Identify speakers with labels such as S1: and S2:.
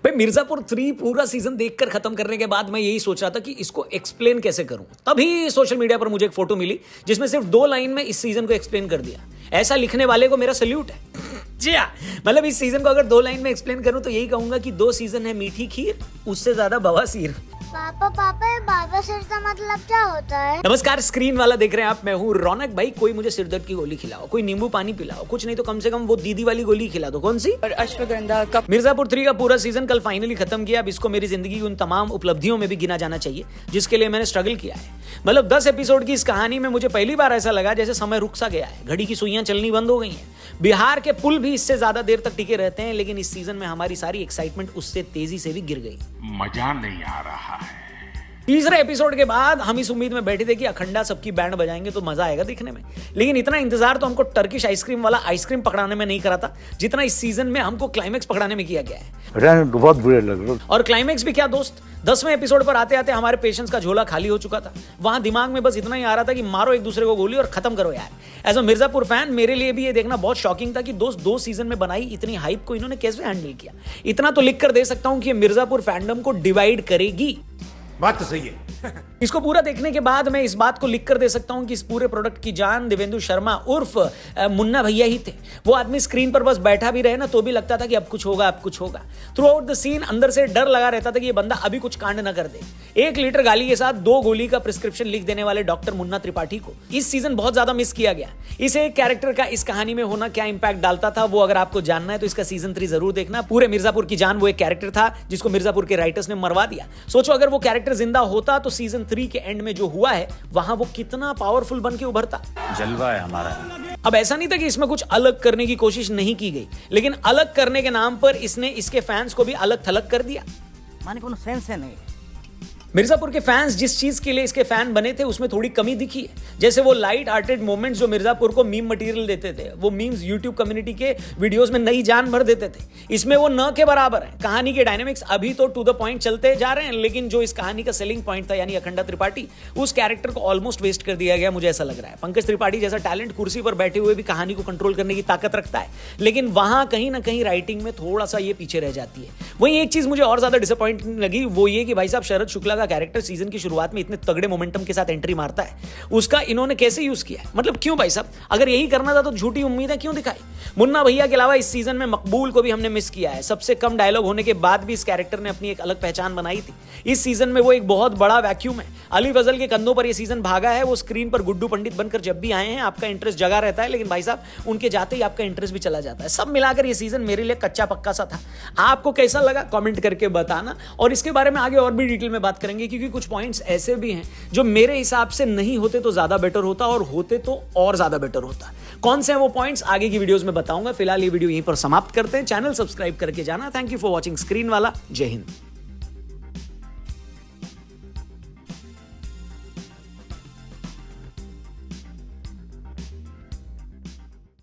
S1: भाई मिर्जापुर 3 पूरा सीजन देखकर खत्म करने के बाद मैं यही सोच रहा था कि इसको एक्सप्लेन कैसे करूं। तभी सोशल मीडिया पर मुझे एक फोटो मिली जिसमें सिर्फ 2 लाइन में इस सीजन को एक्सप्लेन कर दिया। ऐसा लिखने वाले को मेरा सल्यूट है। जी हाँ, मतलब इस सीजन को अगर 2 लाइन में एक्सप्लेन करूं तो यही कहूंगा कि 2 सीजन है मीठी खीर, उससे ज्यादा बवासीर।
S2: पापा ये बाबा सिर का मतलब क्या होता है?
S1: नमस्कार, स्क्रीन वाला देख रहे हैं आप, मैं हूँ रौनक। भाई कोई मुझे सिरदर्द की गोली खिलाओ, कोई नींबू पानी पिलाओ, कुछ नहीं तो कम से कम वो दीदी वाली गोली खिला दो। कौन सी?
S3: अश्वगंधा का।
S1: मिर्जापुर 3 का पूरा सीजन कल फाइनली खत्म किया। अब इसको मेरी जिंदगी की उन तमाम उपलब्धियों में भी गिना जाना चाहिए जिसके लिए मैंने स्ट्रगल किया है। मतलब 10 एपिसोड की इस कहानी में मुझे पहली बार ऐसा लगा जैसे समय रुक सा गया है, घड़ी की सुइयां चलनी बंद हो गई हैं। बिहार के पुल भी इससे ज्यादा देर तक टिके रहते हैं, लेकिन इस सीजन में हमारी सारी एक्साइटमेंट उससे तेजी से भी गिर गई।
S4: मजा नहीं आ रहा है।
S1: तीसरे एपिसोड के बाद हम इस उम्मीद में बैठे थे कि अखंडा सबकी बैंड बजाएंगे तो मजा आएगा दिखने में, लेकिन इतना इंतजार तो हमको टर्किश आइसक्रीम वाला आइसक्रीम पकड़ाने में नहीं करा था जितना इस सीजन में हमको क्लाइमेक्स पकड़ाने में किया गया है।
S5: बहुत बुरे लग रहे। और
S1: क्लाइमेक्स भी क्या दोस्त, 10वें एपिसोड पर आते आते हमारे पेशेंस का झोला खाली हो चुका था। वहां दिमाग में बस इतना ही आ रहा था कि मारो एक दूसरे को गोली और खत्म करो यार। एज अ मिर्जापुर फैन मेरे लिए भी ये देखना बहुत शॉकिंग था कि दोस्त 2 सीजन में बनाई इतनी हाइप को इन्होंने कैसे हैंडल किया। इतना तो लिख कर दे सकता हूं कि ये मिर्जापुर फैंडम को डिवाइड करेगी।
S5: बात तो सही है।
S1: इसको पूरा देखने के बाद मैं इस बात को लिख कर दे सकता हूं कि इस पूरे प्रोडक्ट की जान देवेंदु शर्मा उर्फ मुन्ना भैया ही थे। वो आदमी स्क्रीन पर बस बैठा भी रहे ना तो भी लगता था कि अब कुछ होगा, अब कुछ होगा। थ्रू आउट द सीन अंदर से डर लगा रहता था कि ये बंदा अभी कुछ कांड ना कर दे। 1 लीटर गाली के साथ 2 गोली का प्रिस्क्रिप्शन लिख देने वाले डॉक्टर मुन्ना त्रिपाठी को इस सीजन बहुत ज्यादा मिस किया गया। इस एक कैरेक्टर का इस कहानी में होना क्या इंपैक्ट डालता था वो अगर आपको जानना है तो इसका सीजन 3 जरूर देखना। पूरे मिर्जापुर की जान वो एक कैरेक्टर था जिसको मिर्जापुर के राइटर्स ने मरवा दिया। सोचो अगर वो कैरेक्टर जिंदा होता तो सीजन 3 के एंड में जो हुआ है वहां वो कितना पावरफुल बन के उभरता।
S5: जलवा है हमारा।
S1: अब ऐसा नहीं था कि इसमें कुछ अलग करने की कोशिश नहीं की गई, लेकिन अलग करने के नाम पर इसने इसके फैंस को भी अलग थलग कर दिया।
S3: माने कोनो सेंस है नहीं।
S1: मिर्जापुर के फैंस जिस चीज के लिए इसके फैन बने थे उसमें थोड़ी कमी दिखी है। जैसे वो लाइट हार्टेड मोमेंट्स जो मिर्जापुर को मीम मटेरियल देते थे, वो मीम्स यूट्यूब कम्युनिटी के वीडियोस में नई जान भर देते थे। इसमें वो न के बराबर है। कहानी के डायनेमिक्स अभी तो टू द पॉइंट चलते जा रहे हैं, लेकिन जो इस कहानी का सेलिंग पॉइंट था यानी अखंडा त्रिपाठी, उस कैरेक्टर को ऑलमोस्ट वेस्ट कर दिया गया। मुझे ऐसा लग रहा है पंकज त्रिपाठी जैसा टैलेंट कुर्सी पर बैठे हुए भी कहानी को कंट्रोल करने की ताकत रखता है, लेकिन वहां कहीं ना कहीं राइटिंग में थोड़ा सा ये पीछे रह जाती है। वहीं एक चीज मुझे और ज्यादा डिसअपॉइंटिंग लगी वो ये कि भाई साहब शरद शुक्ला का कैरेक्टर सीजन की शुरुआत में इतने तगड़े मोमेंटम के साथ एंट्री मारता है, उसका इन्होंने कैसे यूज किया है? मतलब क्यों भाई साहब, अगर यही करना था तो झूठी उम्मीदें क्यों दिखाई? मुन्ना भैया के अलावा इस सीजन में मकबूल को भी हमने मिस किया है। सबसे कम डायलॉग होने के बाद भी इस कैरेक्टर ने अपनी एक अलग पहचान बनाई थी। इस सीजन में वो एक बहुत बड़ा वैक्यूम है। अली फजल के कंधों पर यह सीजन भागा है। वो स्क्रीन पर गुड्डू पंडित बनकर जब भी आए हैं आपका इंटरेस्ट जगा रहता है, लेकिन भाई साहब उनके जाते ही आपका इंटरेस्ट भी चला जाता है। सब मिलाकर यह सीजन मेरे लिए कच्चा पक्का सा था। आपको कैसा लगा कमेंट करके बताना, और इसके बारे में आगे और भी डिटेल में बात करेंगे क्योंकि कुछ पॉइंट्स ऐसे भी हैं जो मेरे हिसाब से नहीं होते तो ज्यादा बेटर होता और होते तो और ज्यादा बेटर होता। कौन से हैं वो पॉइंट्स आगे की वीडियोस में बताऊंगा। फिलहाल ये वीडियो यहीं पर समाप्त करते हैं। चैनल सब्सक्राइब करके जाना। Thank you for watching screen वाला। जय हिंद।